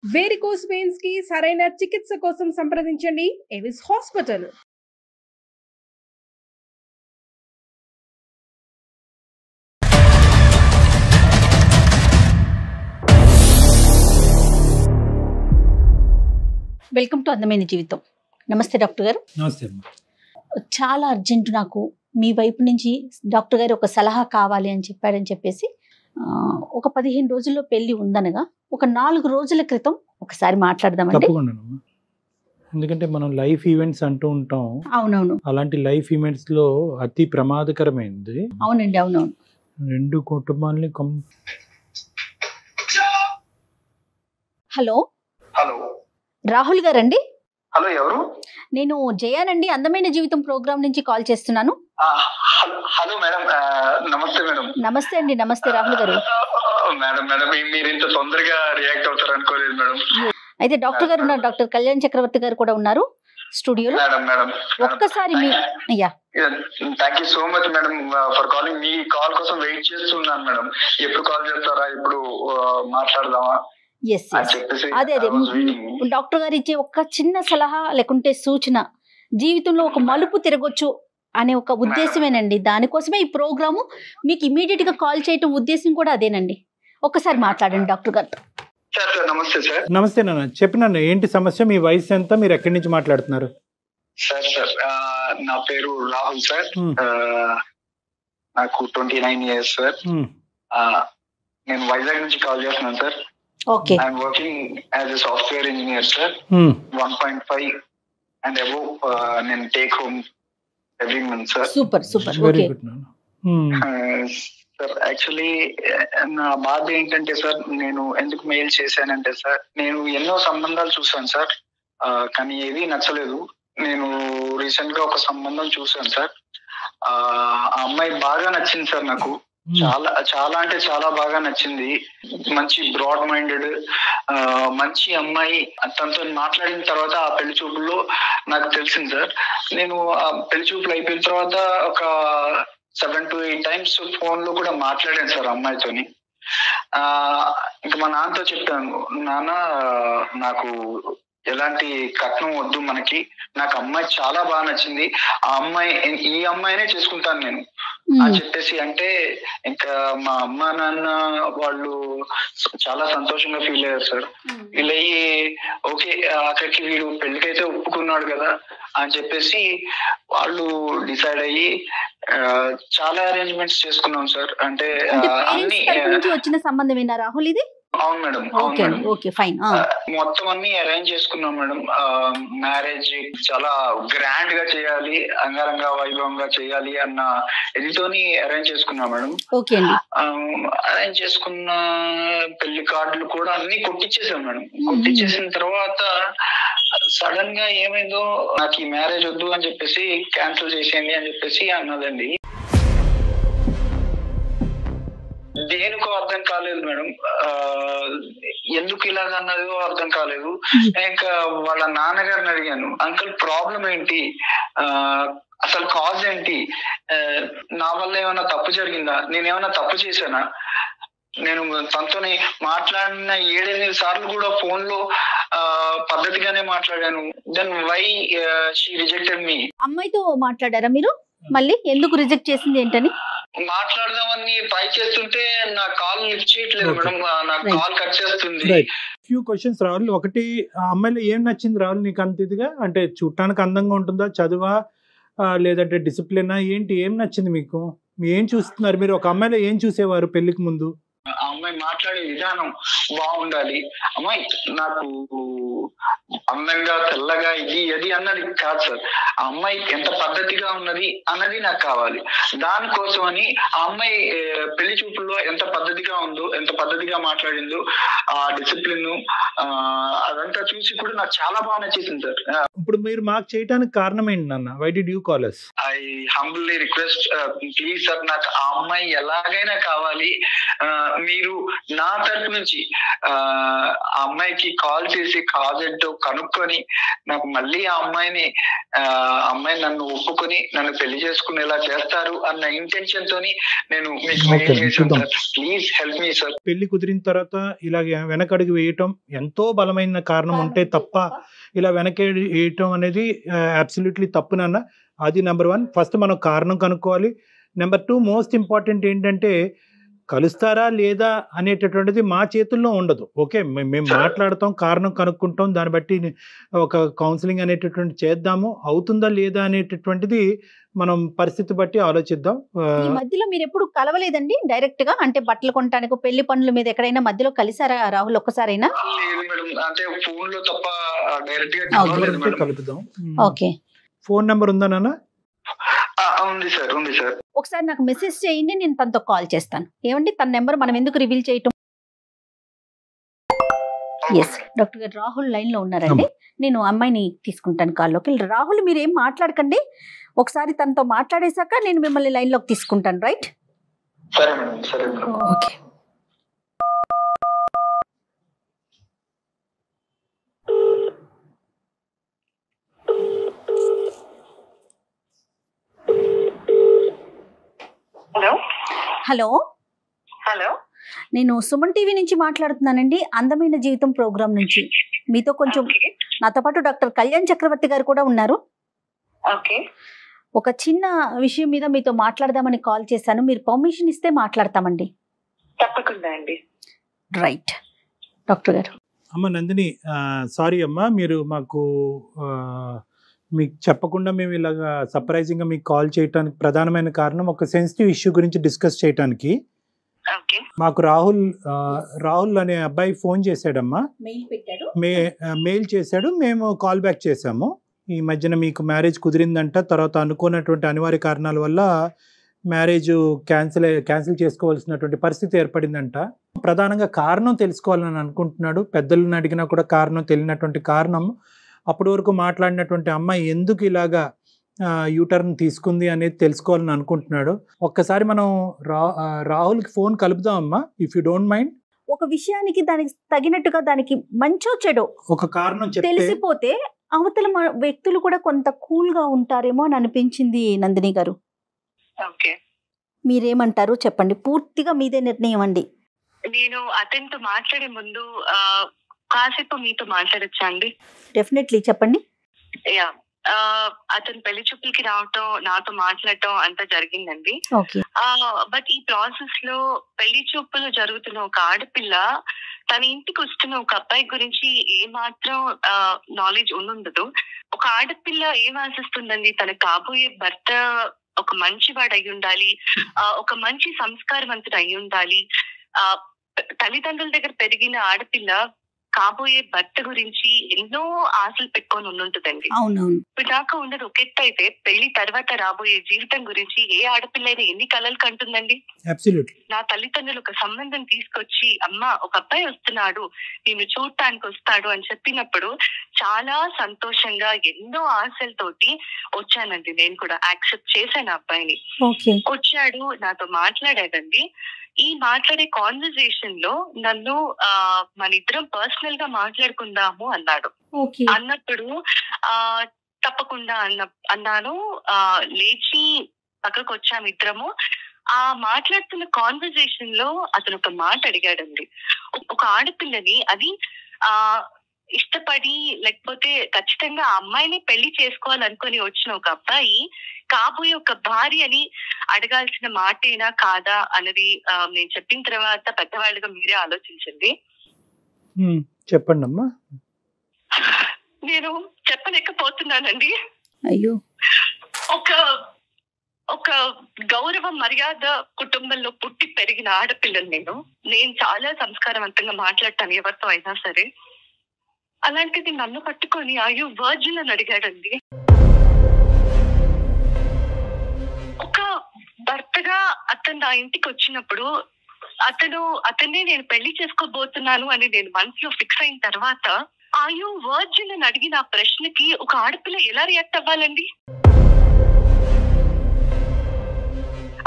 Varicose veins కి సరైన చికిత్స కోసం సంప్రదించండి ఎవిస్ హాస్పిటల్. వెల్కమ్ టు అందమైన జీవితం. నమస్తే డాక్టర్ గారు. నమస్తే. చాలా అర్జెంటు, నాకు మీ వైపు నుంచి డాక్టర్ గారు ఒక సలహా కావాలి అని చెప్పేసి ఒక 15 రోజుల్లో పెళ్లి ఉందనగా ఒక 4 రోజుల క్రితం ఒకసారి మాట్లాడదామండి. తప్పకుండా. ఎందుకంటే మనం లైఫ్ ఈవెంట్స్ అంటూ ఉంటాం. అవునవును. అలాంటి లైఫ్ ఈవెంట్స్ లో అతి ప్రమాదకరమైనది. అవునండి, అవునవును. 2 కుటుంబాలని హలో హలో రాహుల్ గారండి? హలో, ఎవరు? నేను జయానండి, అందమైన జీవితం ప్రోగ్రామ్ నుంచి కాల్ చేస్తున్నాను. హలో మేడం, నమస్తే మేడం. నమస్తే అండి. నమస్తే రాహుల్ గారు. మేడం మేడం మీరు ఇంత తొందరగా రియాక్ట్ అవుతారు అనుకోలేదు మేడం. అయితే డాక్టర్ గారు ఉన్నారు, డాక్టర్ కళ్యాణ్ చక్రవర్తి గారు కూడా ఉన్నారు స్టూడియోలో. మేడం మేడం ఒక్కసారి మీ thank you so much madam for calling. మీ కాల్ కోసం వెయిట్ చేస్తున్నాను మేడం. ఎప్పుడు కాల్ చేస్తారా, ఎప్పుడు మాట్లాడదామా? అదే డాక్టర్ గారు ఇచ్చే ఒక చిన్న సలహా లేకుంటే సూచన జీవితంలో ఒక మలుపు తిరగొచ్చు అనే ఒక ఉద్దేశమేనండి. దానికోసమే ఈ ప్రోగ్రాము మీకు ఇమీడియట్ గా కాల్ చేయటం ఉద్దేశం కూడా అదేనండి. ఒక్కసారి మాట్లాడండి డాక్టర్ గారు. నమస్తే సార్. నమస్తే నాన్న, చెప్పినాను. ఏంటి సమస్య? మీ వయసు ఎంత? మీరు ఎక్కడి నుంచి మాట్లాడుతున్నారు? సార్ నా పేరు రాహుల్ సార్. నాకు 29 years సార్. నేను వైజాగ్ నుంచి కాల్ చేస్తున్నాను sir. Okay. I'm working as a software engineer, sir. 1.5 and above. నేను take home every month, sir. Super. Very okay. good. Sir actually నా బాధ ఏంటంటే సార్, నేను ఎందుకు మెయిల్ చేశానంటే సార్, నేను ఎన్నో సంబంధాలు చూసాను సార్, కానీ ఏది నచ్చలేదు. నేను రీసెంట్ గా ఒక సంబంధం చూసాను సార్. ఆ అమ్మాయి బాగా నచ్చింది సార్ నాకు. చాలా అంటే చాలా బాగా నచ్చింది. మంచి బ్రాడ్ మైండెడ్ మంచి అమ్మాయి. తనతో మాట్లాడిన తర్వాత ఆ పెళ్లి చూపుల్లో నాకు తెలిసింది సార్. నేను ఆ పెళ్లి చూపులు అయిపోయిన తర్వాత ఒక 7 to 8 times ఫోన్ లో కూడా మాట్లాడాను సార్ అమ్మాయితోని. ఇంకా మా నాన్నతో చెప్పాను, నాన్న నాకు ఎలాంటి కట్నం వద్దు మనకి, నాకు అమ్మాయి చాలా బాగా నచ్చింది, ఈ అమ్మాయినే చేసుకుంటాను నేను అని చెప్పేసి అంటే, ఇంకా మా అమ్మ నాన్న వాళ్ళు చాలా సంతోషంగా ఫీల్ అయ్యారు సార్. ఫీల్ అయ్యి ఓకే అక్కడికి వీడు పెళ్లికైతే ఒప్పుకున్నాడు కదా అని చెప్పేసి వాళ్ళు డిసైడ్ అయ్యి చాలా అరేంజ్మెంట్స్ చేసుకున్నాం సార్. అంటే అన్ని వచ్చిన సంబంధమేనా రాహుల్ ఇది? అవును మేడం, మొత్తం అన్ని అరేంజ్ చేసుకున్నాం మేడం. మ్యారేజ్ చాలా గ్రాండ్ గా చేయాలి, అంగరంగ వైభవంగా చేయాలి అన్న ఇదితోని అరేంజ్ చేసుకున్నాం మేడం. అరేంజ్ చేసుకున్న పెళ్లి కార్డులు కూడా అన్ని కొట్టించేసాం మేడం. కొట్టించేసిన తర్వాత సడన్ గా ఏమైందో, నాకు ఈ మ్యారేజ్ వద్దు అని చెప్పేసి క్యాన్సిల్ చేసేయండి అని చెప్పేసి అన్నదండి. దేనికో అర్థం కాలేదు మేడం, ఎందుకు ఇలాగ అన్నదో అర్థం కాలేదు. ఇంకా వాళ్ళ నాన్నగారిని అడిగాను, అంకుల్ ప్రాబ్లం ఏంటి, అసలు కాజ్ ఏంటి, నా వల్ల ఏమైనా తప్పు జరిగిందా, నేనేమైనా తప్పు చేశానా, నేను తనతోని మాట్లాడిన 7-8 సార్లు కూడా ఫోన్ లో పద్ధతిగానే మాట్లాడాను. దెన్ వై షీ రిజెక్టెడ్ మీ. అమ్మాయితో మాట్లాడారా మీరు? మళ్ళీ ఎందుకు రిజెక్ట్ చేసింది ఏంటని మాట్లాడదామని ట్రై చేస్తుంటే నా కాల్ లిఫ్ట్ చేయట్లేదు మేడం, నా కాల్ కట్ చేస్తుంది. Few questions Rahul. ఒకటి, ఆ అమ్మాయిలో ఏం నచ్చింది రాహుల్ నీకు అంత ఇదిగా? అంటే చూడటానికి అందంగా ఉంటుందా, చదువా, లేదంటే డిసిప్లినా, ఏంటి, ఏం నచ్చింది మీకు? ఏం చూస్తున్నారు మీరు? ఒక అమ్మాయిలో ఏం చూసేవారు పెళ్లికి ముందు? ఆ అమ్మాయి మాట్లాడే విధానం బాగుండాలి, అమ్మాయి నాకు అందంగా తెల్లగా ఇది అది అన్నది కాదు సార్, ఆ అమ్మాయి ఎంత పద్ధతిగా ఉన్నది అన్నది నాకు కావాలి. దానికోసం అని ఆ అమ్మాయి పెళ్లి చూపుల్లో ఎంత పద్ధతిగా ఉందో, ఎంత పద్ధతిగా మాట్లాడిందో, ఆ డిసిప్లిన్ అదంతా చూసి కూడా నాకు చాలా బాగా నచ్చేసింది సార్. ఇప్పుడు మీరు మాకు చేయడానికి కారణం ఏంటి నాన్న? Why did you call us? I humbly request, please sir, నాకు ఆ అమ్మాయి ఎలాగైనా కావాలి. మీరు నా తరపు నుంచి ఆ అమ్మాయికి కాల్ చేసి కాజ్ ఏంటో కనుక్కొని నాకు మళ్ళీ ఆ అమ్మాయి నన్ను ఒప్పుకొని నన్ను పెళ్లి చేసుకునేలా చేస్తారు అన్న ఇంటెన్షన్ తోని నేను మీకు ప్లీజ్ హెల్ప్ మీ సార్. పెళ్లి కుదిరిన తర్వాత ఇలాగ వెనకడుగు వేయటం ఎంతో బలమైన కారణం ఉంటే తప్ప ఇలా వెనక్కి వేయటం అనేది అబ్సల్యూట్లీ తప్పు నాన్న. అది నెంబర్ 1. ఫస్ట్ మనం కారణం కనుక్కోవాలి. నెంబర్ 2 మోస్ట్ ఇంపార్టెంట్ ఏంటంటే కలుస్తారా లేదా అనేటటువంటిది మా చేతుల్లో ఉండదు. ఓకే, మేము మాట్లాడతాం, కారణం కనుక్కుంటాం, దాన్ని బట్టి ఒక కౌన్సిలింగ్ అనేటటువంటి చేద్దాము. అవుతుందా లేదా అనేటటువంటిది మనం పరిస్థితి బట్టి ఆలోచిద్దాం. ఈ మధ్యలో మీరు ఎప్పుడు కలవలేదండి డైరెక్ట్ గా? అంటే బట్టలు కొనడానికి పెళ్లి పనుల మీద ఎక్కడైనా మధ్యలో కలిసారా రాహుల్ ఒక్కసారైనా? లేదు మేడం, అంటే ఫోన్ లో తప్ప డైరెక్ట్ గా కలుపుదాం. ఓకే, ఫోన్ నెంబర్ ఉందా నాన్న? ఉంది సార్, ఉంది సార్. ఒకసారి నాకు మెసేజ్ చేయండి, నేను తనతో కాల్ చేస్తాను. ఏమండి, తన నెంబర్ మనం ఎందుకు రివీల్ చేయటం? ఎస్ డాక్టర్ గారు, రాహుల్ లైన్ లో ఉన్నారండి. నేను అమ్మాయిని తీసుకుంటాను కాల్లోకి. రాహుల్ మీరు ఏం మాట్లాడకండి, ఒకసారి తనతో మాట్లాడేశాక నేను మిమ్మల్ని లైన్ లోకి తీసుకుంటాను. రైట్? సరే మేడం, సరే madam. Okay. Hello hello hello, నేను సుమన్ టీవీ నుంచి మాట్లాడుతున్నానండి, అందమైన జీవితం ప్రోగ్రామ్ నుంచి. మీతో కొంచెం, నాతో పాటు డాక్టర్ కళ్యాణ్ చక్రవర్తి గారు కూడా ఉన్నారు. ఓకే. ఒక చిన్న విషయం మీద మీతో మాట్లాడదామని కాల్ చేశాను. మీరు పర్మిషన్ ఇస్తే మాట్లాడతామండి. తప్పకుండా అండి. రైట్ డాక్టర్ గారు. అమ్మ నందిని, సారీ అమ్మా, మీరు మాకు మీకు చెప్పకుండా మేము ఇలాగా సర్ప్రైజింగ్గా మీకు కాల్ చేయడానికి ప్రధానమైన కారణం ఒక సెన్సిటివ్ ఇష్యూ గురించి డిస్కస్ చేయడానికి. మాకు రాహుల్ అనే అబ్బాయి ఫోన్ చేశాడమ్మా, మెయిల్ చేశాడు, మేము కాల్ బ్యాక్ చేశాము. ఈ మధ్యన మీకు మ్యారేజ్ కుదిరిందంట, తర్వాత అనుకున్నటువంటి అనివార్య కారణాల వల్ల మ్యారేజ్ క్యాన్సిల్ చేసుకోవాల్సినటువంటి పరిస్థితి ఏర్పడిందంట. ప్రధానంగా కారణం తెలుసుకోవాలని అనుకుంటున్నాడు. పెద్దలను అడిగినా కూడా కారణం తెలియనటువంటి కారణం, అప్పటి వరకు మాట్లాడినటువంటి అమ్మాయి ఎందుకు ఇలాగా యూటర్న్ తీసుకుంది అనేది తెలుసుకోవాలని అనుకుంటున్నాడు. ఒక్కసారి మనం రాహుల్కి ఫోన్ కలుపుదాం అమ్మా, ఇఫ్ యూ డోంట్ మైండ్. ఒక విషయానికి దానికి తగినట్టుగా దానికి మంచో చెడో ఒక కారణం తెలిసిపోతే అవతల వ్యక్తులు కూడా కొంత కూల్ గా ఉంటారేమో అని అనిపించింది నందిని గారు. మీరేమంటారు చెప్పండి, పూర్తిగా మీదే నిర్ణయం అండి. నేను అతనితో మాట్లాడే ముందు కాసేపు మీతో మాట్లాడచ్చా అండి? డెఫినెట్లీ చెప్పండి. యా, అతను పెళ్లి చూపులకి రావటం, నాతో మాట్లాడటం అంతా జరిగిందండి. బట్ ఈ ప్రాసెస్ లో పెళ్లి చూపులు జరుగుతున్న ఒక ఆడపిల్ల తన ఇంటికి వస్తున్న ఒక అబ్బాయి గురించి ఏ మాత్రం నాలెడ్జ్ ఉండదు. ఒక ఆడపిల్ల ఏం ఆశిస్తుందండి, తన కాబోయే భర్త ఒక మంచివాడు అయి ఉండాలి, ఒక మంచి సంస్కారవంతుడు అయి ఉండాలి. తల్లిదండ్రుల దగ్గర పెరిగిన ఆడపిల్ల కాబోయే భర్త గురించి ఎన్నో ఆశలు పెట్టుకొని ఉంటుందండి. ఇప్పుడు దాకా ఉండదు ఒక ఎత్తు అయితే, పెళ్లి తర్వాత రాబోయే జీవితం గురించి ఏ ఆడపిల్ల అయినా ఎన్ని కలలు కంటుందండి. నా తల్లిదండ్రులు ఒక సంబంధం తీసుకొచ్చి, అమ్మ ఒక అబ్బాయి వస్తున్నాడు, నేను చూడటానికి వస్తాడు అని చెప్పినప్పుడు చాలా సంతోషంగా ఎన్నో ఆశలతోటి వచ్చానండి. నేను కూడా యాక్సెప్ట్ చేశాను అబ్బాయిని. వచ్చాడు, నాతో మాట్లాడాడండి. ఈ మాట్లాడే కాన్వర్సేషన్ లో నన్ను మన ఇద్దరం పర్సనల్ గా మాట్లాడుకుందాము అన్నాడు. అన్నప్పుడు తప్పకుండా అన్నాను. లేచి పక్కకు వచ్చాము ఇద్దరము. ఆ మాట్లాడుతున్న కాన్వర్సేషన్ లో అతను ఒక మాట అడిగాడండి. ఒక ఆడపిల్లని, అది ఇష్టపడి లేకపోతే ఖచ్చితంగా ఆ అమ్మాయిని పెళ్లి చేసుకోవాలనుకుని వచ్చిన ఒక అబ్బాయి కాబోయే ఒక భార్య అని అడగాల్సిన మాటేనా కాదా అన్నది నేను చెప్పిన తర్వాత పెద్దవాళ్ళుగా మీరే ఆలోచించండి. చెప్పండి అమ్మా. నేను చెప్పలేకపోతున్నానండి. అయ్యో, ఒక గౌరవ మర్యాద కుటుంబంలో పుట్టి పెరిగిన ఆడపిల్లని నేను చాలా సంస్కారవంతంగా మాట్లాడతాను ఎవరితో అయినా సరే. అలాంటిది నన్ను పట్టుకొని అయ్యో వర్జిన్ అని అడిగాడండి. ఒక భర్తగా అతను నా ఇంటికి వచ్చినప్పుడు అతన్ని నేను పెళ్లి చేసుకోబోతున్నాను అని నేను మనసులో ఫిక్స్ అయిన తర్వాత అయ్యో వర్జిన్ అని అడిగిన ఆ ప్రశ్నకి ఒక ఆడపిల్ల ఎలా రియాక్ట్ అవ్వాలండి?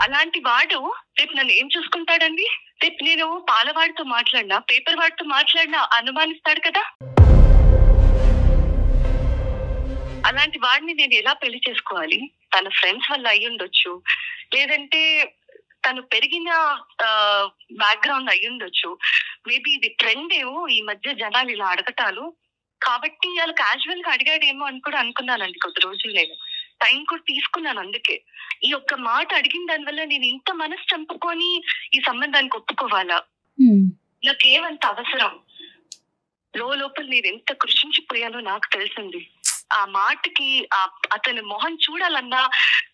అలాంటి వాడు రేపు నన్ను ఏం చూసుకుంటాడండి? రేపు నేను పాలవాడితో మాట్లాడినా, పేపర్ వాడితో మాట్లాడినా అనుమానిస్తాడు కదా. అలాంటి వాడిని నేను ఎలా పెళ్లి చేసుకోవాలి? తన ఫ్రెండ్స్ వల్ల అయి ఉండొచ్చు, లేదంటే తను పెరిగిన బ్యాక్గ్రౌండ్ అయి ఉండొచ్చు. మేబీ ఇది ట్రెండ్ ఏమో ఈ మధ్య జనాలు ఇలా అడగటాలు, కాబట్టి వాళ్ళు క్యాజువల్ గా అడిగాడేమో అని కూడా అనుకున్నానండి. కొద్ది రోజులు నేను టైం కూడా తీసుకున్నాను. అందుకే ఈ ఒక్క మాట అడిగిన దానివల్ల నేను ఇంత మనసు చంపుకొని ఈ సంబంధానికి ఒప్పుకోవాలా? నాకేమంత అవసరం? లోపల నేను ఎంత కృషించిపోయానో నాకు తెలిసింది. ఆ మాటకి అతని మొహం చూడాలన్నా,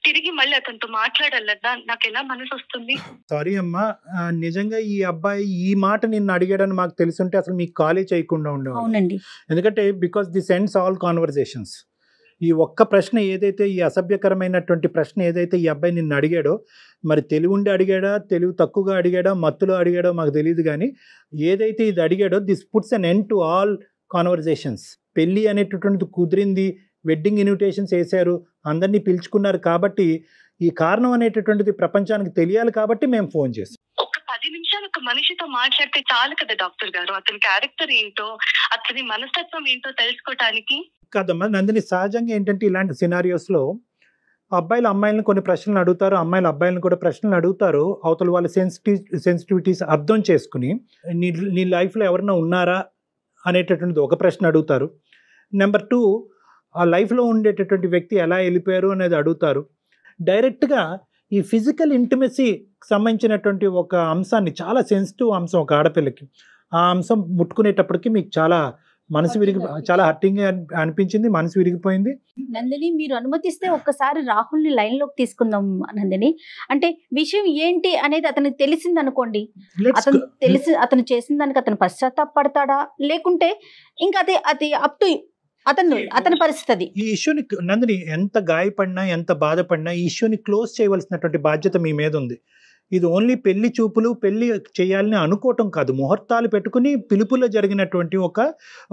తిరిగి మళ్ళీ అతనితో మాట్లాడాలన్నా నాకు ఎలా మనసు వస్తుంది? సారీ అమ్మా, నిజంగా ఈ అబ్బాయి ఈ మాట నిన్ను అడిగాడని మాకు తెలుసుంటే అసలు మీకు కాలే చేయకుండా ఉండేవాడు. ఎందుకంటే because this ends all conversations. ఈ ఒక్క ప్రశ్న ఏదైతే, ఈ అసభ్యకరమైనటువంటి ప్రశ్న ఏదైతే ఈ అబ్బాయి నిన్ను అడిగాడో, మరి తెలివి ఉండి అడిగాడా, తెలివి తక్కువగా అడిగాడా, మత్తులో అడిగాడో మాకు తెలియదు, కానీ ఏదైతే ఇది అడిగాడో this puts an end to all conversations. పెళ్ళి అనేటటువంటిది కుదిరింది, వెడ్డింగ్ ఇన్విటేషన్స్ వేశారు, అందరినీ పిలుచుకున్నారు, కాబట్టి ఈ కారణం అనేటటువంటిది ప్రపంచానికి తెలియాలి కాబట్టి మేము ఫోన్ చేసాం. ఒక 10 నిమిషాలు ఒక మనిషితో మాట్లాడితే చాలు కదా డాక్టర్ గారు, అతని క్యారెక్టర్ ఏంటో, అతని మనస్తత్వం ఏంటో తెలుసుకోవటానికి. కాదమ్మా నందిని, సహజంగా ఏంటంటే ఇలాంటి సినారియోస్లో అబ్బాయిలు అమ్మాయిలను కొన్ని ప్రశ్నలు అడుగుతారు, అమ్మాయిలు అబ్బాయిలను కూడా ప్రశ్నలు అడుగుతారు. అవతల వాళ్ళ సెన్సిటివిటీస్ అర్థం చేసుకుని నీ లైఫ్లో ఎవరైనా ఉన్నారా అనేటటువంటిది ఒక ప్రశ్న అడుగుతారు. నెంబర్ 2, ఆ లైఫ్లో ఉండేటటువంటి వ్యక్తి ఎలా వెళ్ళిపోయారు అనేది అడుగుతారు. డైరెక్ట్గా ఈ ఫిజికల్ ఇంటిమసీకి సంబంధించినటువంటి ఒక అంశాన్ని, చాలా సెన్సిటివ్ అంశం ఒక ఆడపిల్లకి, ఆ అంశం ముట్టుకునేటప్పటికి మీకు చాలా మనసు చాలా హర్టింగ్ అనిపించింది, మనసు విరిగిపోయింది. నందిని, మీరు అనుమతిస్తే ఒక్కసారి రాహుల్ని లైన్లోకి తీసుకుందాం నందిని. అంటే విషయం ఏంటి అనేది అతనికి తెలిసింది అనుకోండి, అతను చేసిన దానికి అతను పశ్చాత్తాపడతాడా, లేకుంటే ఇంకా అది అప్ టు అతని పరిస్థితి. ఈ ఇష్యూని నందిని ఎంత గాయపడినా, ఎంత బాధపడినా ఈ ఇష్యూని క్లోజ్ చేయవలసినటువంటి బాధ్యత మీ మీద ఉంది. ఇది ఓన్లీ పెళ్లి చూపులు, పెళ్లి చేయాలని అనుకోవటం కాదు, ముహూర్తాలు పెట్టుకుని పిలుపులో జరిగినటువంటి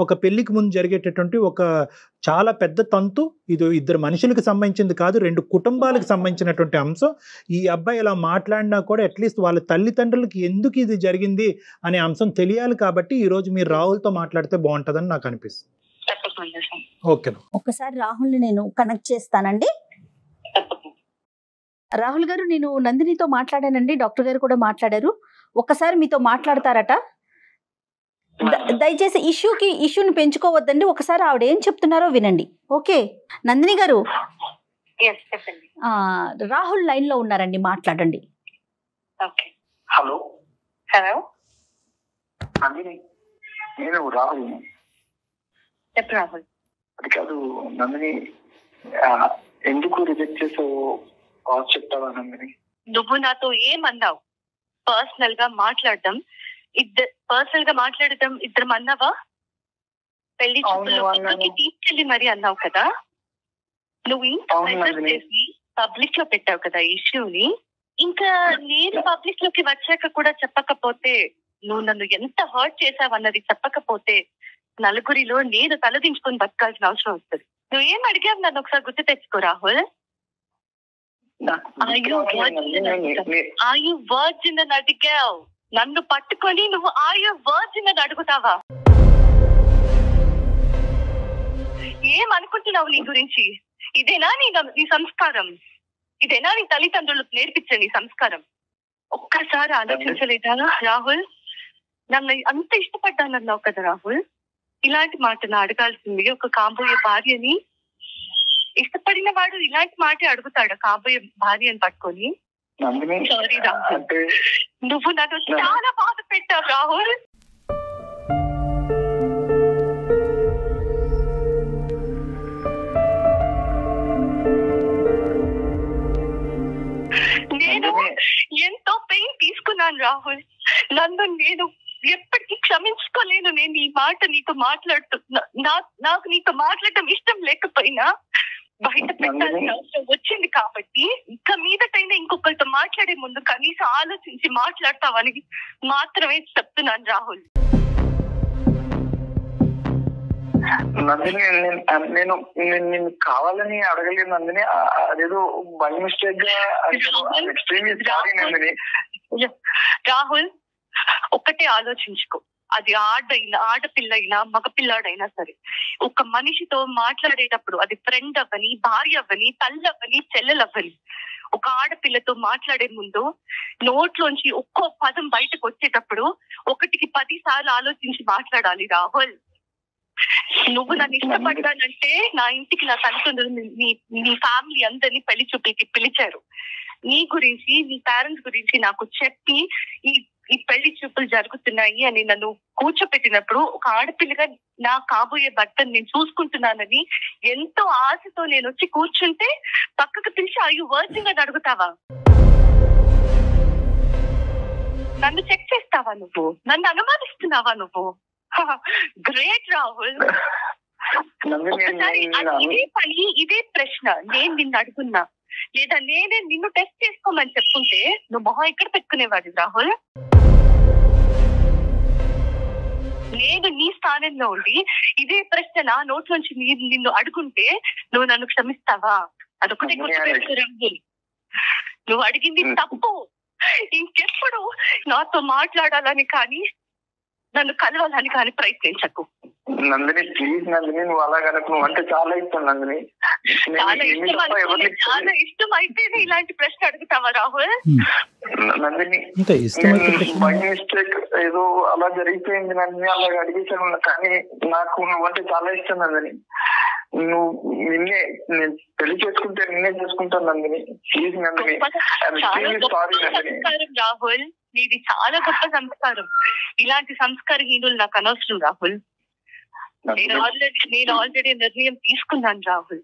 ఒక పెళ్లికి ముందు జరిగేటటువంటి ఒక చాలా పెద్ద తంతు. ఇది ఇద్దరు మనుషులకు సంబంధించింది కాదు, 2 కుటుంబాలకు సంబంధించినటువంటి అంశం. ఈ అబ్బాయి ఇలా మాట్లాడినా కూడా అట్లీస్ట్ వాళ్ళ తల్లిదండ్రులకి ఎందుకు ఇది జరిగింది అనే అంశం తెలియాలి, కాబట్టి ఈరోజు మీరు రాహుల్తో మాట్లాడితే బాగుంటుందని నాకు అనిపిస్తుంది. ఓకే, ఒక్కసారి రాహుల్ని నేను కనెక్ట్ చేస్తానండి. రాహుల్ గారు, నేను నందినితో మాట్లాడానండి, డాక్టర్ గారు కూడా మాట్లాడారు. ఒక్కసారి మీతో మాట్లాడతారట. దయచేసి ఇష్యూని పెంచుకోవద్దండి, ఒకసారి ఆవిడ ఏం చెప్తున్నారో వినండి. ఓకే నందిని గారు, రాహుల్ లైన్ లో ఉన్నారండి, మాట్లాడండి. హలో హలో నందిని, నేను రాహుల్. రాహుల్, అది కాదు నందిని, ఎందుకు రిజెక్ట్ చేసావు చెప్తావా నందిని? నువ్వు నాతో ఏమన్నావు? పర్సనల్ గా మాట్లాడడం ఇద్దరం అన్నావా? పెళ్లి తీసుకెళ్ళి మరి అన్నావు కదా. నువ్వు ఇంత చేసి పబ్లిక్ లో పెట్టావు కదా ఇష్యూని. ఇంకా నేను పబ్లిక్ లోకి వచ్చాక కూడా చెప్పకపోతే, నువ్వు నన్ను ఎంత హర్ట్ చేసావు అన్నది చెప్పకపోతే, నలుగురిలో నేను తలదించుకొని బతకాల్సిన అవసరం వస్తుంది. నువ్వేం అడిగావు నన్ను ఒకసారి గుర్తు తెచ్చుకో రాహుల్. వర్జిన్ అని అడిగావు, నన్ను పట్టుకొని నువ్వు వర్జిన్ అని అడుగుతావా? ఏమనుకుంటున్నావు నీ గురించి? ఇదేనా నీ సంస్కారం? ఇదేనా నీ తల్లిదండ్రులకు నేర్పించే నీ సంస్కారం? ఒక్కసారి ఆలోచించలేదా రాహుల్? నన్ను అంత ఇష్టపడ్డానన్నావు కదా రాహుల్, ఇలాంటి మాటను అడగాల్సింది ఒక కాబోయే భార్యని. ఇష్టపడిన వాడు ఇలాంటి మాట అడుగుతాడు కాబోయే భార్యని పట్టుకొని? సారీ రాహుల్, నువ్వు నన్ను చాలా బాధ పెట్టావు రాహుల్. నేను ఎంతో పెయిన్ తీసుకున్నాను రాహుల్. నేను ఎప్పటికీ క్షమించుకోలేను. నేను ఈ మాట నీతో నాకు నీతో మాట్లాడటం ఇష్టం లేకపోయినా బయట పెట్టాల్సిన అవసరం వచ్చింది కాబట్టి, ఇంకా మీదటైనా ఇంకొకరితో మాట్లాడే ముందు కనీసం ఆలోచించి మాట్లాడతావని మాత్రమే చెప్తున్నాను రాహుల్. నందిని, నేను నిన్ను కావాలని అడగలేదు నందిని, అదేదో బై మిస్టేక్ గా. రాహుల్, ఒక్కటే ఆలోచించుకో, అది ఆడపిల్ల అయినా మగపిల్లాడైనా సరే, ఒక మనిషితో మాట్లాడేటప్పుడు అది ఫ్రెండ్ అవ్వని, భార్య అవ్వని, తల్లి అవ్వని, చెల్లెలవ్వని, ఒక ఆడపిల్లతో మాట్లాడే ముందు నోట్లోంచి ఒక్కో పదం బయటకు వచ్చేటప్పుడు 1కి 10 సార్లు ఆలోచించి మాట్లాడాలి రాహుల్. నువ్వు నన్ను ఇష్టపడ్డానంటే నా ఇంటికి నా తల్లిదండ్రులు నీ ఫ్యామిలీ అందరినీ పెళ్లి చూపులకి పిలిచారు. నీ గురించి, నీ పేరెంట్స్ గురించి నాకు చెప్పి ఈ పెళ్లి చూపులు జరుగుతున్నాయి అని నన్ను కూర్చోపెట్టినప్పుడు, ఒక ఆడపిల్లగా నా కాబోయే భర్తను నేను చూసుకుంటున్నానని ఎంతో ఆశతో నేను వచ్చి కూర్చుంటే పక్కకు పిలిచి "Are you virgin" అని అడుగుతావా? నన్ను చెక్ చేస్తావా నువ్వు? నన్ను అనుమానిస్తున్నావా నువ్వు? గ్రేట్ రాహుల్. ఒకసారి ఇదే పని, ఇదే ప్రశ్న నేను నిన్ను అడుగున్నా, లేదా నేనే నిన్ను టెస్ట్ చేసుకోమని చెప్పుంటే నువ్వు మొహం ఎక్కడ పెట్టుకునేవాడి రాహుల్? నేను నీ స్థానంలో ఉండి ఇదే ప్రశ్న నా నోట్లోంచి నిన్ను అడుగుంటే నువ్వు నన్ను క్షమిస్తావా? అదొకటే గుర్తుపెట్టుకో రాహుల్, నువ్వు అడిగింది తప్పు. ఇంకెప్పుడు నాతో మాట్లాడాలని కానీ నన్ను కలవాలని కానీ ప్రయత్నించకు. నందిని ప్లీజ్ నందిని, నువ్వు అలా కనుక, నువ్వు అంటే చాలా ఇష్టం నందిని. చాలా ఇష్టం అయితేనే ఇలాంటి ప్రశ్న అడుగుతావా రాహుల్? నందిని బై మిస్టేక్ ఏదో అలా జరిగిపోయింది నందిని, అలా అడిగేసాను. కానీ నాకు నువ్వంటే చాలా ఇష్టం నందిని. నువ్వు నేను పెళ్లి చేసుకుంటే నిన్నే చేసుకుంటాను నందిని. Please Nandini, sorry Nandini. రాహుల్, నీది చాలా గొప్ప సంస్కారం. ఇలాంటి సంస్కారహీనులు నాకు అనవసరం రాహుల్. నేను ఆల్రెడీ నిర్ణయం తీసుకున్నాను రాహుల్.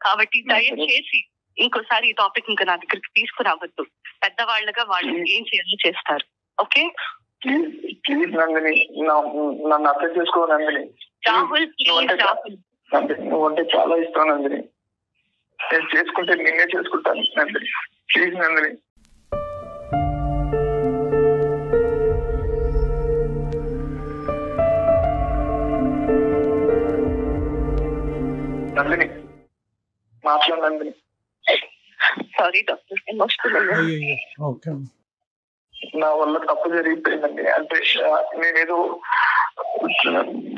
కాబట్టి దయచేసి ఇంకోసారి ఈ టాపిక్ ఇంకా నా దగ్గరికి తీసుకురావద్దు. పెద్దవాళ్ళగా వాళ్ళు ఏం చేయాలో చేస్తారు. ఓకే ప్లీజ్ నందిని, నన్ను అర్థం చేసుకో నందిని. రాహుల్ ప్లీజ్ రాహుల్, నువ్వు అంటే చాలా ఇష్టం నందిని. నేను చేసుకుంటే నేనే చేసుకుంటాను నందిని. ప్లీజ్ నందిని. నందిని మాట్లాడు నందిని. Sorry doctor, emotional. నా వల్ల తప్పు జరిగిపోయిందండి. అంటే నేనేదో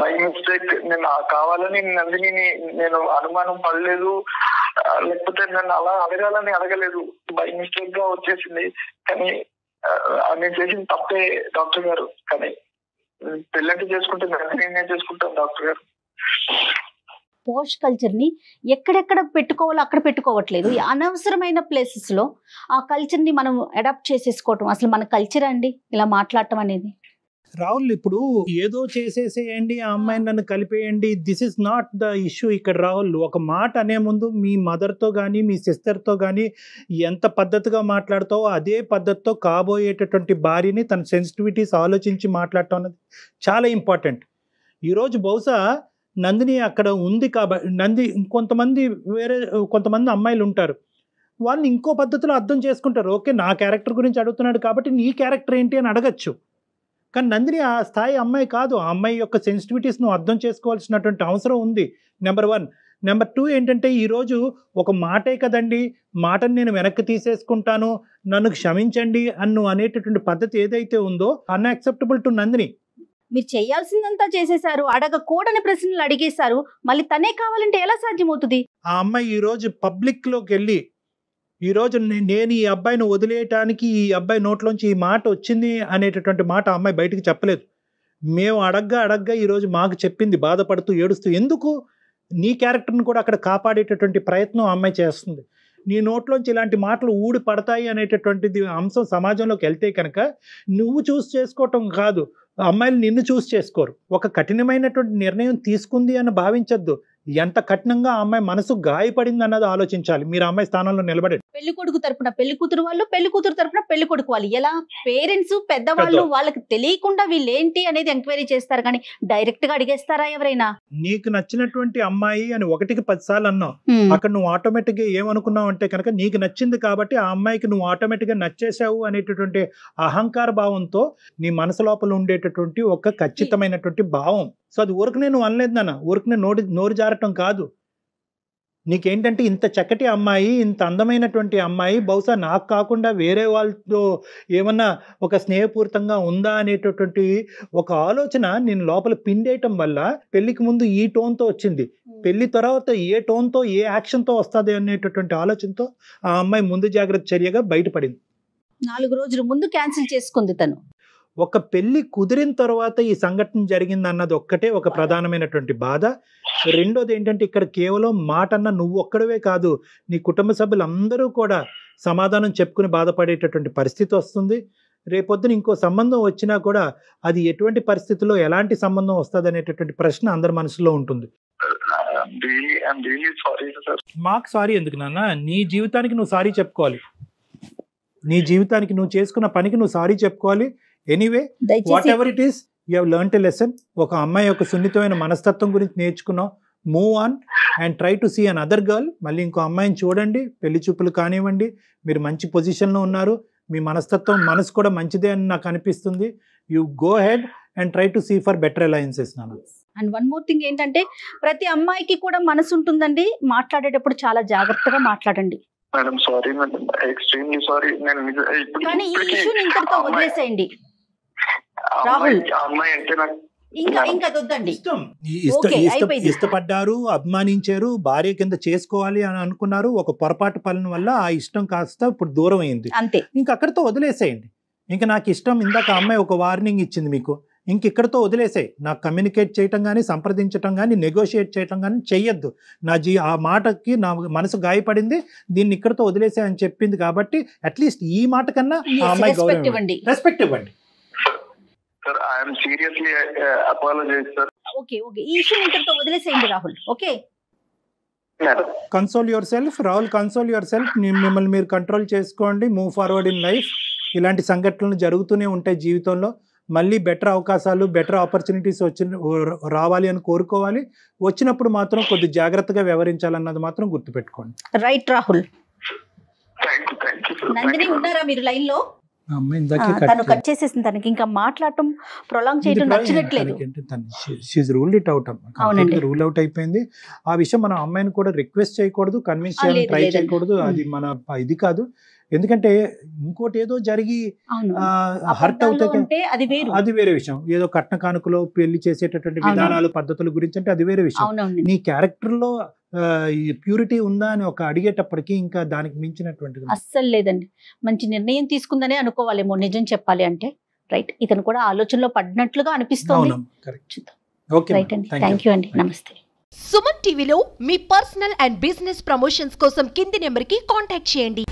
బై మిస్టేక్, నేను కావాలని నందిని నేను అనుమానం పడలేదు, లేకపోతే నన్ను అలా అడగలేదు. బై మిస్టేక్ గా వచ్చేసింది. కానీ నేను చేసిన తప్పే డాక్టర్ గారు. కానీ పెళ్ళంటే చేసుకుంటే నందిని నేను చేసుకుంటాను డాక్టర్ గారు. పోష్ కల్చర్ని ఎక్కడెక్కడ పెట్టుకోవాలో అక్కడ పెట్టుకోవట్లేదు. అనవసరమైన ప్లేసెస్లో ఆ కల్చర్ని మనం అడాప్ట్ చేసేసుకోవటం అసలు మన కల్చర్ అండి ఇలా మాట్లాడటం అనేది. రాహుల్, ఇప్పుడు ఏదో చేసేసేయండి, ఆ అమ్మాయిని నన్ను కలిపేయండి, this is not the issue ఇక్కడ. రాహుల్, ఒక మాట అనే ముందు మీ మదర్తో కానీ మీ సిస్టర్తో కానీ ఎంత పద్ధతిగా మాట్లాడతావో అదే పద్ధతితో కాబోయేటటువంటి భార్యని తన సెన్సిటివిటీస్ ఆలోచించి మాట్లాడటం అనేది చాలా ఇంపార్టెంట్. ఈరోజు బహుశా నందిని అక్కడ ఉంది కాబట్టి కొంతమంది అమ్మాయిలు ఉంటారు, వాళ్ళని ఇంకో పద్ధతిలో అర్థం చేసుకుంటారు. ఓకే, నా క్యారెక్టర్ గురించి అడుగుతున్నాడు కాబట్టి నీ క్యారెక్టర్ ఏంటి అని అడగచ్చు. కానీ నందిని ఆ స్థాయి అమ్మాయి కాదు. ఆ అమ్మాయి యొక్క సెన్సిటివిటీస్ నువ్వు అర్థం చేసుకోవాల్సినటువంటి అవసరం ఉంది, నెంబర్ 1. నెంబర్ 2 ఏంటంటే, ఈరోజు ఒక మాటే కదండి, మాటను నేను వెనక్కి తీసేసుకుంటాను, నన్ను క్షమించండి అన్ను అనేటటువంటి పద్ధతి ఏదైతే ఉందో అన్యాక్సెప్టబుల్ టు నందిని. మీరు చేయాల్సిందంతా చేసేశారు, అడగకూడని ప్రశ్నలు అడిగేశారు, మళ్ళీ తనే కావాలంటే ఎలా సాధ్యమవుతుంది? ఆ అమ్మాయి ఈరోజు పబ్లిక్లోకి వెళ్ళి ఈరోజు నేను ఈ అబ్బాయిని వదిలేయటానికి ఈ అబ్బాయి నోట్లోంచి ఈ మాట వచ్చింది అనేటటువంటి మాట ఆ అమ్మాయి బయటికి చెప్పలేదు. మేము అడగ్గా ఈరోజు మాకు చెప్పింది, బాధపడుతూ ఏడుస్తూ. ఎందుకు? నీ క్యారెక్టర్ని కూడా అక్కడ కాపాడేటటువంటి ప్రయత్నం ఆ అమ్మాయి చేస్తుంది. నీ నోట్లోంచి ఇలాంటి మాటలు ఊడి పడతాయి అనేటటువంటిది అంశం సమాజంలోకి వెళ్తే కనుక నువ్వు చూస్ చేసుకోవటం కాదు, అమ్మాయిలు నిన్ను చూస్ చేసుకోరు. ఒక కఠినమైనటువంటి నిర్ణయం తీసుకుంది అని భావించద్దు. ఎంత కఠినంగా ఆ అమ్మాయి మనసు గాయపడింది అన్నది ఆలోచించాలి. మీరు అమ్మాయి స్థానంలో నిలబడి పెళ్లి కొడుకు తరపున పెళ్లి కూతురు వాళ్ళు, పెళ్లి కూతురు తరపున పెళ్లి కొడుకు వాళ్ళు, ఎలా పేరెంట్స్ పెద్దవాళ్ళు వాళ్ళకి తెలియకుండా వీళ్ళు ఏంటి అనేది ఎంక్వైరీ చేస్తారు, కానీ డైరెక్ట్ గా అడిగేస్తారా ఎవరైనా? నీకు నచ్చినటువంటి అమ్మాయి అని 1కి 10 సార్లు అన్నావు, అక్కడ నువ్వు ఆటోమేటిక్ గా ఏమనుకున్నావు అంటే కనుక నీకు నచ్చింది కాబట్టి ఆ అమ్మాయికి నువ్వు ఆటోమేటిక్ గా నచ్చేసావు అనేటటువంటి అహంకార భావంతో నీ మనసు లోపల ఉండేటటువంటి ఒక ఖచ్చితమైనటువంటి భావం. సో అది ఊరికి నేను అనలేదు నాన్న, ఊరికి నోరు జారటం కాదు. నీకేంటంటే ఇంత చక్కటి అమ్మాయి, ఇంత అందమైనటువంటి అమ్మాయి బహుశా నాకు కాకుండా వేరే వాళ్ళతో ఏమన్నా ఒక స్నేహపూరితంగా ఉందా అనేటటువంటి ఒక ఆలోచన నేను లోపల పిండేయటం వల్ల పెళ్లికి ముందు ఈ టోన్తో వచ్చింది. పెళ్లి తర్వాత ఏ టోన్తో ఏ యాక్షన్తో వస్తుంది అనేటటువంటి ఆలోచనతో ఆ అమ్మాయి ముందు జాగ్రత్త చర్యగా బయటపడింది. 4 రోజుల ముందు క్యాన్సిల్ చేసుకుంది తను. ఒక పెళ్లి కుదిరిన తర్వాత ఈ సంఘటన జరిగింది అన్నది ఒక్కటే ఒక ప్రధానమైనటువంటి బాధ. రెండోది ఏంటంటే ఇక్కడ కేవలం మాట అన్న నువ్వు ఒక్కడవే కాదు, నీ కుటుంబ సభ్యులందరూ కూడా సమాధానం చెప్పుకుని బాధపడేటటువంటి పరిస్థితి వస్తుంది. రేపొద్దున ఇంకో సంబంధం వచ్చినా కూడా అది ఎటువంటి పరిస్థితుల్లో ఎలాంటి సంబంధం వస్తుంది అనేటటువంటి ప్రశ్న అందరి మనసులో ఉంటుంది. మాకు సారీ ఎందుకు నాన్న? నీ జీవితానికి నువ్వు సారీ చెప్పుకోవాలి. నీ జీవితానికి నువ్వు చేసుకున్న పనికి నువ్వు సారీ చెప్పుకోవాలి. Anyway whatever it is, you have learned a lesson. ఒక అమ్మాయి యొక్క సున్నితమైన మనస్తత్వం గురించి నేర్చుకున్నావు. Move on and try to see another girl. మళ్ళీ ఇంకో అమ్మాయిని చూడండి, పెళ్లి చూపులు కానివ్వండి. మీరు మంచి పొజిషన్లో ఉన్నారు, మీ మనస్తత్వం మనసు కూడా మంచిదే అని నాకు అనిపిస్తుంది. You go ahead and try to see for better alliances నాన్న. అండ్ వన్ మోర్ థింగ్ ఏంటంటే ప్రతి అమ్మాయికి కూడా మనసు ఉంటుందండి. మాట్లాడేటప్పుడు చాలా జాగ్రత్తగా మాట్లాడండి. Madam sorry madam, extremely sorry. కానీ ఈ ఇష్యూని ఇంతటితో వదిలేసేయండి రాహుల్. అమ్మాయి అంటే నాకు ఇంకా వద్దండి. ఇష్టపడ్డారు, అభిమానించారు, భార్య కింద చేసుకోవాలి అని అనుకున్నారు. ఒక పొరపాటు పనుల వల్ల ఆ ఇష్టం కాస్త ఇప్పుడు దూరం అయింది అంతే. ఇంక అక్కడితో వదిలేసేయండి. ఇంకా నాకు ఇష్టం, ఇందాక అమ్మాయి ఒక వార్నింగ్ ఇచ్చింది మీకు, ఇంక ఇక్కడితో వదిలేసాయి. నాకు కమ్యూనికేట్ చేయటం కానీ, సంప్రదించటం కానీ, నెగోషియేట్ చేయటం కానీ చెయ్యొద్దు. ఆ మాటకి నా మనసు గాయపడింది, దీన్ని ఇక్కడితో వదిలేసాయి అని చెప్పింది కాబట్టి అట్లీస్ట్ ఈ మాట కన్నా ఆ అమ్మాయి రెస్పెక్ట్ ఇవ్వండి. Sir I am seriously apologize sir. Okay ఈ ఇష్యూ ఇంతటితో వదిలేసేయండి Rahul. Okay, console yourself Rahul, console yourself. మిమ్మల్ని మీరు కంట్రోల్ చేసుకోండి. Move forward in life. ఇలాంటి సంఘటనలు జరుగుతూనే ఉంటాయి జీవితంలో. మళ్ళీ బెటర్ అవకాశాలు, బెటర్ ఆపర్చునిటీస్ రావాలి అని కోరుకోవాలి. వచ్చినప్పుడు మాత్రం కొద్ది జాగ్రత్తగా వ్యవహరించాలన్నది మాత్రం గుర్తుపెట్టుకోండి. రైట్ రాహుల్. నందిని ఉన్నారా మీరు లైన్ లో? తను కట్ చేసేసింది. తనకి ఇంకా మాట్లాడటం ప్రొలాంగ్ చేయడం నచ్చట్లేదు. రూల్ అవుట్ అయిపోయింది. ఆ విషయం మనం అమ్మాయిని కూడా రిక్వెస్ట్ చేయకూడదు, కన్విన్స్ చేయాలని ట్రై చేయకూడదు. అది మన ఇది కాదు. ఎందుకంటే ఇంకోటి ఏదో జరిగి హర్ట్ అవుతే అది వేరే విషయం. ఏదో కట్న కానుకలో పెళ్లి చేసేటటువంటి విధానాలు, పద్ధతుల గురించి అంటే అది వేరే విషయం. నీ క్యారెక్టర్ లో ప్యూరిటీ ఉందా అని ఒక అడిగేటప్పటికి ఇంకా దానికి మించినటువంటి అస్సలు లేదండి. మంచి నిర్ణయం తీసుకుందనే అనుకోవాలేమో నిజం చెప్పాలి అంటే. రైట్, ఇతను కూడా ఆలోచనలో పడినట్లుగా అనిపిస్తుంది. రైట్ అండి, థ్యాంక్ యూ అండి, నమస్తే. సుమన్ టీవీలో మీ పర్సనల్ అండ్ బిజినెస్ ప్రమోషన్స్ కోసం కింది నెంబర్కి కాంటాక్ట్ చేయండి.